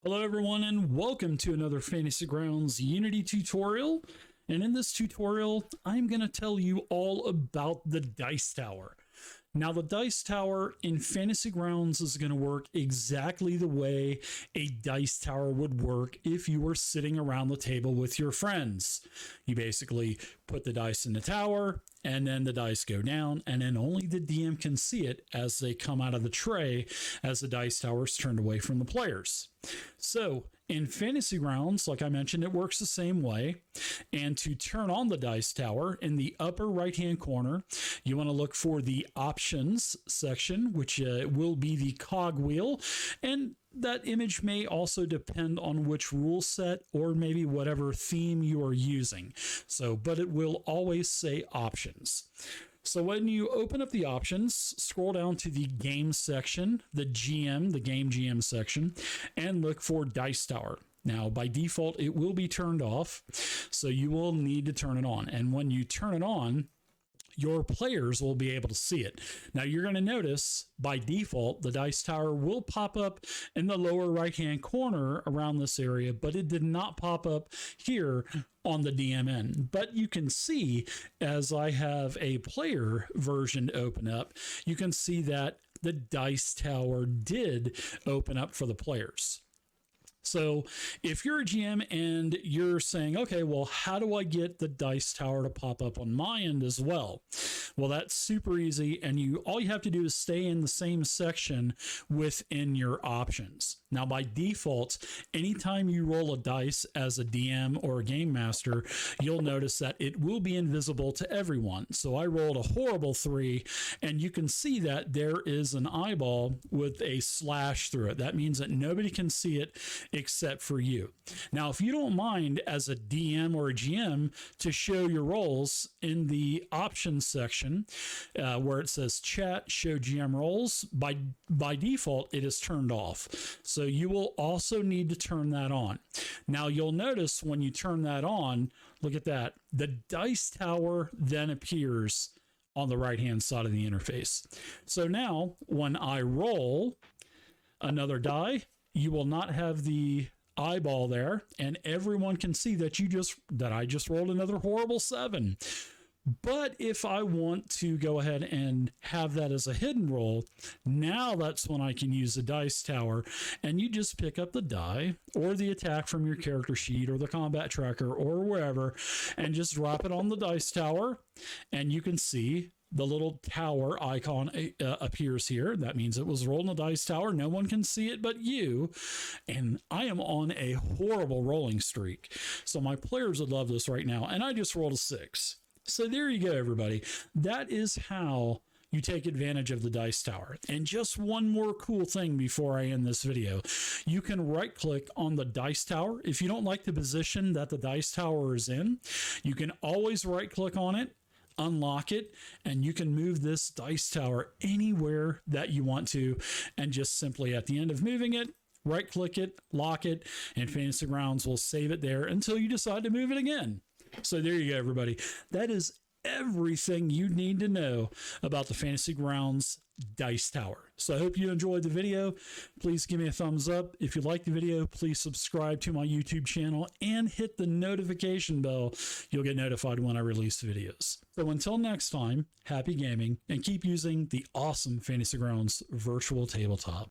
Hello everyone and welcome to another Fantasy Grounds Unity tutorial. And in this tutorial, I'm going to tell you all about the Dice Tower. Now the Dice Tower in Fantasy Grounds is going to work exactly the way a Dice Tower would work if you were sitting around the table with your friends. You basically put the dice in the tower, and then the dice go down, and then only the DM can see it as they come out of the tray as the dice tower is turned away from the players. So in Fantasy Grounds, like I mentioned, it works the same way. And to turn on the dice tower, in the upper right hand corner, you want to look for the options section, which will be the cog wheel. And that image may also depend on which rule set or maybe whatever theme you are using. But it will always say options. So when you open up the options, scroll down to the game section, the game GM section, and look for Dice Tower. Now, by default, it will be turned off, so you will need to turn it on. And when you turn it on, your players will be able to see it. Now, you're going to notice by default, the Dice Tower will pop up in the lower right-hand corner around this area, but it did not pop up here on the DMN. But you can see, as I have a player version open up, you can see that the Dice Tower did open up for the players. So if you're a GM and you're saying, okay, well, how do I get the Dice Tower to pop up on my end as well? Well, that's super easy. And all you have to do is stay in the same section within your options. Now, by default, anytime you roll a dice as a DM or a game master, you'll notice that it will be invisible to everyone. So I rolled a horrible 3, and you can see that there is an eyeball with a slash through it. That means that nobody can see it except for you. Now, if you don't mind as a DM or a GM to show your rolls in the options section where it says chat, show GM rolls, by default, it is turned off. So you will also need to turn that on. Now you'll notice when you turn that on, look at that, the Dice Tower then appears on the right hand side of the interface. So now when I roll another die, you will not have the eyeball there, and everyone can see that I just rolled another horrible 7. But if I want to go ahead and have that as a hidden roll, now that's when I can use the Dice Tower, and you just pick up the die or the attack from your character sheet or the combat tracker or wherever and just drop it on the Dice Tower, and you can see the little tower icon appears here. That means it was rolled in the Dice Tower. No one can see it but you. And I am on a horrible rolling streak. So my players would love this right now. And I just rolled a 6. So there you go, everybody. That is how you take advantage of the Dice Tower. And just one more cool thing before I end this video. You can right click on the Dice Tower. If you don't like the position that the Dice Tower is in, you can always right click on it, unlock it, and you can move this Dice Tower anywhere that you want to. And just simply at the end of moving it, right click it, lock it, and Fantasy Grounds will save it there until you decide to move it again. So there you go, everybody. That is everything you need to know about the Fantasy Grounds Dice Tower. So I hope you enjoyed the video. Please give me a thumbs up. If you like the video, please subscribe to my YouTube channel and hit the notification bell. You'll get notified when I release videos. So until next time, happy gaming and keep using the awesome Fantasy Grounds virtual tabletop.